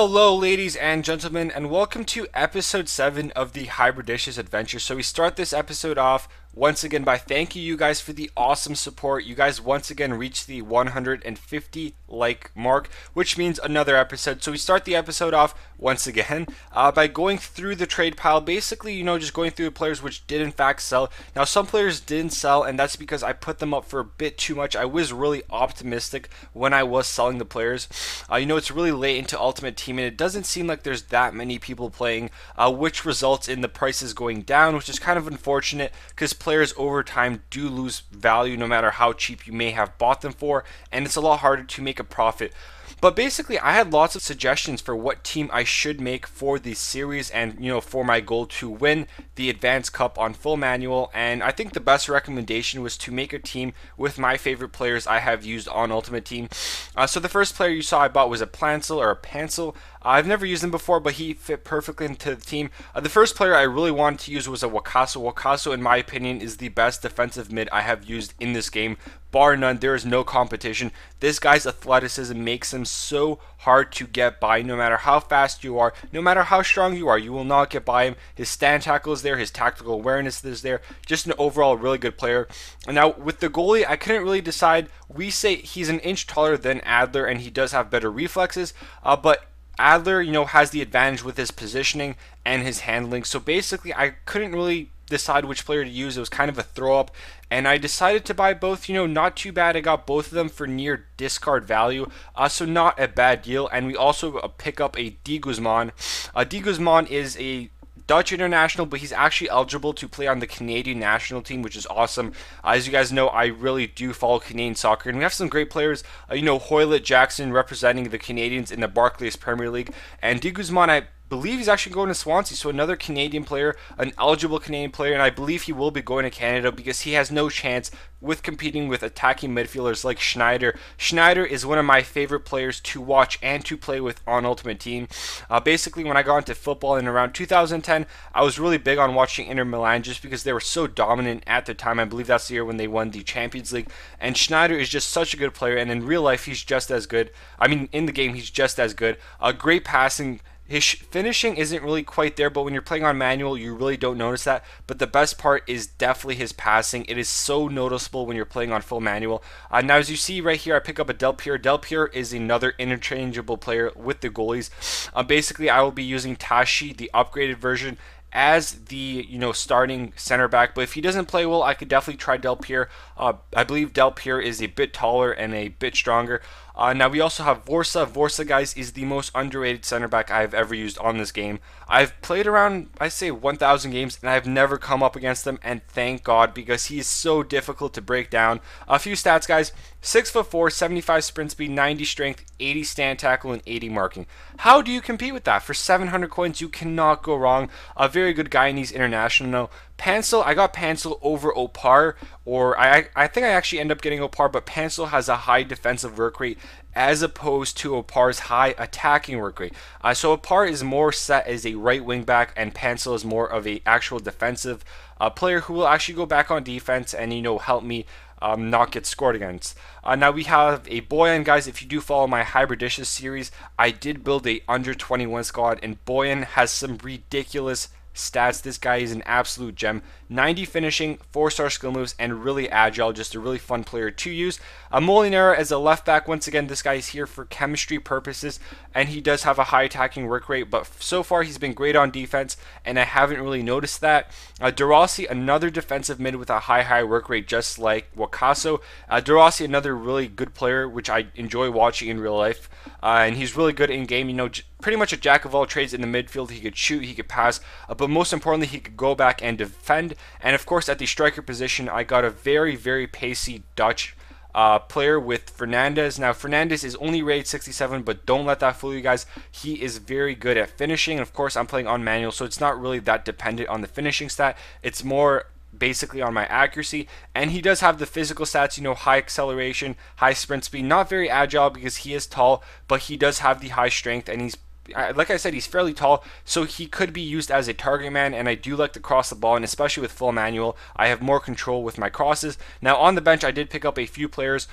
Hello, ladies and gentlemen, and welcome to episode 7 of the Hybridicious adventure. So we start this episode off once again by thanking you guys for the awesome support. You guys once again reached the 150 like mark, which means another episode. So we start the episode off once again by going through the trade pile. Basically, just going through the players which did in fact sell. Now, some players didn't sell, and that's because I put them up for a bit too much. I was really optimistic when I was selling the players. It's really late into Ultimate Team, and it doesn't seem like there's that many people playing, which results in the prices going down, which is kind of unfortunate because players over time do lose value no matter how cheap you may have bought them for, and it's a lot harder to make a profit. But basically, I had lots of suggestions for what team I should make for the series and, for my goal to win the Advanced Cup on full manual. And I think the best recommendation was to make a team with my favorite players I have used on Ultimate Team. So the first player you saw I bought was a Pancel. I've never used him before, but he fit perfectly into the team. The first player I really wanted to use was a Wakaso. Wakaso, in my opinion, is the best defensive mid I have used in this game. Bar none, there is no competition. This guy's athleticism makes him so hard to get by. No matter how fast you are, no matter how strong you are, you will not get by him. His stand tackle is there, his tactical awareness is there. Just an overall really good player. And now with the goalie, I couldn't really decide. We say he's an inch taller than Adler, and he does have better reflexes, but Adler, has the advantage with his positioning and his handling. So basically, I couldn't really decide which player to use. It was kind of a throw up, and I decided to buy both. Not too bad. I got both of them for near discard value, so not a bad deal. And we also pick up a De Guzman. De Guzman is a Dutch international, but he's actually eligible to play on the Canadian national team, which is awesome. As you guys know, I really do follow Canadian soccer, and we have some great players. Hoylett Jackson representing the Canadians in the Barclays Premier League, and De Guzman, I believe he's actually going to Swansea, so another Canadian player, an eligible Canadian player, and I believe he will be going to Canada because he has no chance with competing with attacking midfielders like Schneider. Schneider is one of my favorite players to watch and to play with on Ultimate Team. Basically, when I got into football in around 2010, I was really big on watching Inter Milan just because they were so dominant at the time. I believe that's the year when they won the Champions League, and Schneider is just such a good player, and in real life, he's just as good. I mean, in the game, he's just as good. Great passing. His finishing isn't really quite there, but when you're playing on manual, you really don't notice that. But the best part is definitely his passing. It is so noticeable when you're playing on full manual. Now, as you see right here, I pick up a Del Piero. Del Piero is another interchangeable player with the goalies. Basically, I will be using Tashi, the upgraded version, as the starting center back. But if he doesn't play well, I could definitely try Del Piero. I believe Del Piero is a bit taller and a bit stronger. Now we also have Vorsa. Vorsa, guys, is the most underrated center back I've ever used on this game. I've played around, I say, 1,000 games, and I've never come up against him, and thank God, because he is so difficult to break down. A few stats, guys: 6'4", 75 sprint speed, 90 strength, 80 stand tackle, and 80 marking. How do you compete with that? For 700 coins, you cannot go wrong. A very good guy, and he's international. Pancel, I got Pancel over Opar, or I think I actually end up getting Opar, but Pancel has a high defensive work rate as opposed to Opar's high attacking work rate. So Opar is more set as a right wing back, and Pancel is more of a actual defensive player who will actually go back on defense and help me not get scored against. Now we have a Boyan, guys. If you do follow my Hybridicious series, I did build a under 21 squad, and Boyan has some ridiculous stats. This guy is an absolute gem. 90 finishing, 4-star skill moves, and really agile. Just a really fun player to use. Molinaro as a left back. Once again, this guy is here for chemistry purposes, and he does have a high attacking work rate, but so far he's been great on defense, and I haven't really noticed that. De Rossi, another defensive mid with a high work rate, just like Wakaso. De Rossi, another really good player, which I enjoy watching in real life, and he's really good in game. Pretty much a jack of all trades in the midfield. He could shoot, he could pass, but most importantly, he could go back and defend. And of course, at the striker position, I got a very pacey Dutch player with Fernandez. Now, Fernandez is only rated 67, but don't let that fool you guys. He is very good at finishing. And of course, I'm playing on manual, so it's not really that dependent on the finishing stat. It's more basically on my accuracy, and he does have the physical stats, high acceleration, high sprint speed. Not very agile because he is tall, but he does have the high strength, and like I said, he's fairly tall, so he could be used as a target man, and I do like to cross the ball, and especially with full manual, I have more control with my crosses. Now, on the bench, I did pick up a few players.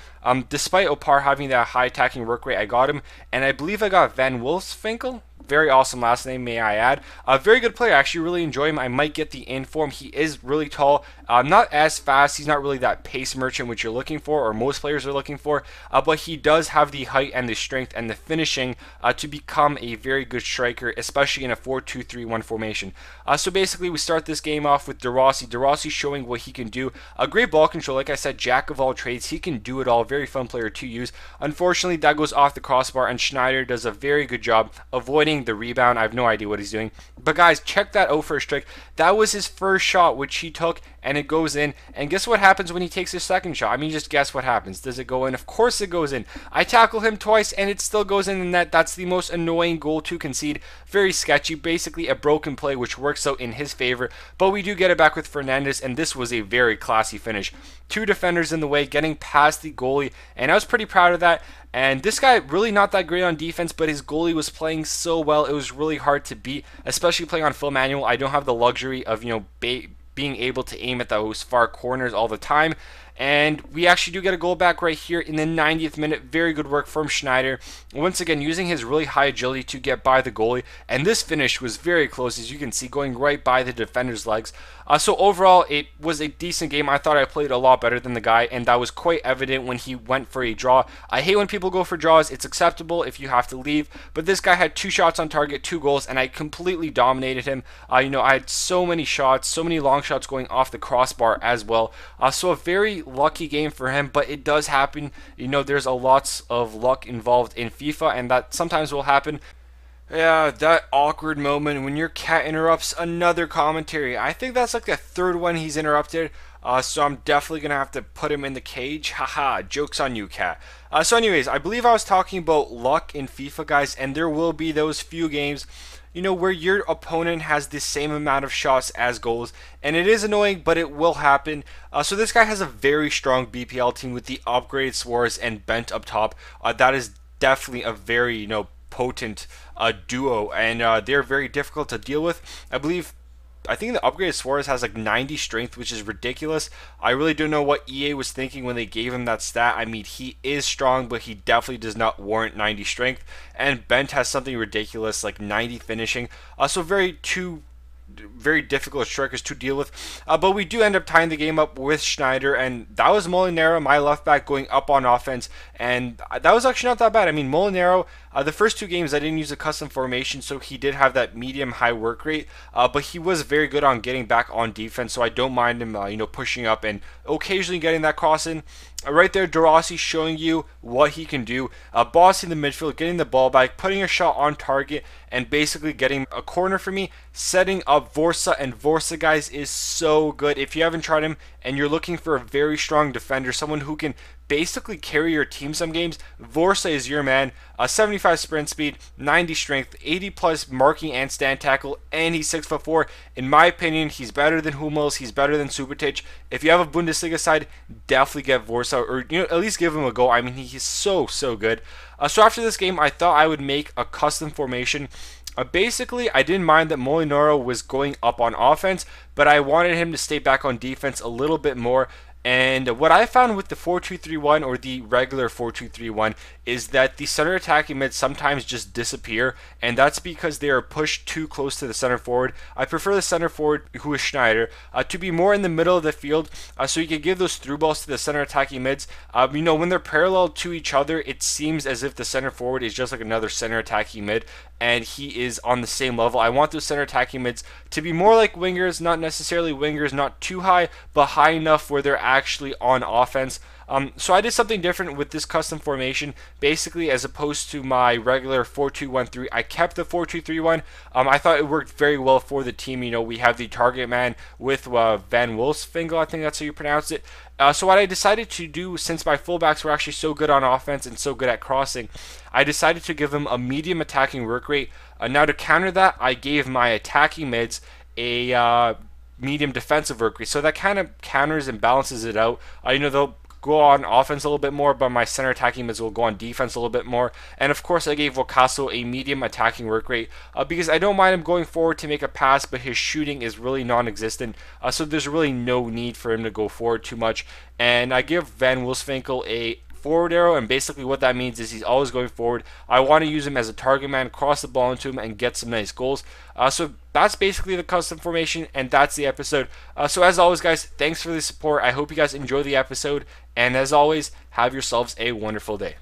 Despite Opar having that high attacking work rate, I got him, and I believe I got Van Wolfswinkel. Very awesome last name, may I add. A very good player. I actually really enjoy him. I might get the in for him. He is really tall. Not as fast. He's not really that pace merchant which you're looking for, or most players are looking for. But he does have the height and the strength and the finishing to become a very good striker, especially in a 4-2-3-1 formation. So basically, we start this game off with De Rossi. De Rossi showing what he can do. A great ball control. Like I said, jack of all trades. He can do it all. Very fun player to use. Unfortunately, that goes off the crossbar, and Schneider does a very good job avoiding the rebound. I have no idea what he's doing. But guys, check that out for a trick. That was his first shot, which he took, and it goes in. And guess what happens when he takes his second shot? I mean, just guess what happens. Does it go in? Of course it goes in. I tackle him twice, and it still goes in the net. That's the most annoying goal to concede. Very sketchy. Basically a broken play, which works out in his favor. But we do get it back with Fernandez, and this was a very classy finish. Two defenders in the way, getting past the goalie, and I was pretty proud of that. And this guy really not that great on defense, but his goalie was playing so well. It was really hard to beat, especially playing on full manual. I don't have the luxury of, being able to aim at those far corners all the time. And we actually do get a goal back right here in the 90th minute. Very good work from Schneider. Once again, using his really high agility to get by the goalie. And this finish was very close, as you can see, going right by the defender's legs. So overall, it was a decent game. I thought I played a lot better than the guy, and that was quite evident when he went for a draw. I hate when people go for draws. It's acceptable if you have to leave. But this guy had 2 shots on target, 2 goals, and I completely dominated him. I had so many shots, so many long shots going off the crossbar as well. So a very lucky game for him, but it does happen. There's a lots of luck involved in FIFA, and that sometimes will happen. Yeah, that awkward moment when your cat interrupts another commentary. I think that's like the 3rd one he's interrupted. So I'm definitely going to have to put him in the cage. Haha, joke's on you, cat. So anyways, I believe I was talking about luck in FIFA, guys, and there will be those few games where your opponent has the same amount of shots as goals, and it is annoying, but it will happen. So this guy has a very strong BPL team with the upgraded Suarez and Bent up top. That is definitely a very, potent duo, and they're very difficult to deal with. I think the upgraded Suarez has like 90 strength, which is ridiculous. I really don't know what EA was thinking when they gave him that stat. I mean, he is strong, but he definitely does not warrant 90 strength. And Bent has something ridiculous, like 90 finishing. So very difficult strikers to deal with. But we do end up tying the game up with Schneider, and that was Molinero, my left back, going up on offense, and that was actually not that bad. I mean, Molinero, the first 2 games I didn't use a custom formation, so he did have that medium high work rate, but he was very good on getting back on defense, so I don't mind him pushing up and occasionally getting that cross in. Right there, De Rossi showing you what he can do, bossing the midfield, getting the ball back, putting a shot on target, and basically getting a corner for me, setting up Vorsa. And Vorsa, guys, is so good. If you haven't tried him and you're looking for a very strong defender, someone who can basically carry your team some games, Vorsa is your man. 75 sprint speed, 90 strength, 80 plus marking and stand tackle, and he's 6'4". In my opinion, he's better than Hummels, he's better than Subotic. If you have a Bundesliga side, definitely get Vorsa, or at least give him a go. I mean, he's so good. So after this game, I thought I would make a custom formation. Basically, I didn't mind that Molinaro was going up on offense, but I wanted him to stay back on defense a little bit more. And what I found with the 4-2-3-1 or the regular 4-2-3-1 is that the center attacking mids sometimes just disappear, and that's because they are pushed too close to the center forward. I prefer the center forward, who is Schneider, to be more in the middle of the field, so you can give those through balls to the center attacking mids. When they're parallel to each other, it seems as if the center forward is just like another center attacking mid, and he is on the same level. I want those center attacking mids to be more like wingers, not necessarily wingers, not too high, but high enough where they're actually on offense. So I did something different with this custom formation. Basically, as opposed to my regular 4-2-1-3, I kept the 4-2-3-1. I thought it worked very well for the team. We have the target man with Van Wolfswinkel, I think that's how you pronounce it. So what I decided to do, since my fullbacks were actually so good on offense and so good at crossing, I decided to give them a medium attacking work rate. Now to counter that, I gave my attacking mids a medium defensive work rate. So that kind of counters and balances it out. They'll go on offense a little bit more, but my center attacking mids will go on defense a little bit more. And of course, I gave Vocaso a medium attacking work rate because I don't mind him going forward to make a pass, but his shooting is really non-existent. So there's really no need for him to go forward too much. And I give Van Wolfswinkel a forward arrow, and basically what that means is he's always going forward. I want to use him as a target man, cross the ball into him, and get some nice goals. So that's basically the custom formation, and that's the episode. So as always, guys, thanks for the support. I hope you guys enjoy the episode, and as always, have yourselves a wonderful day.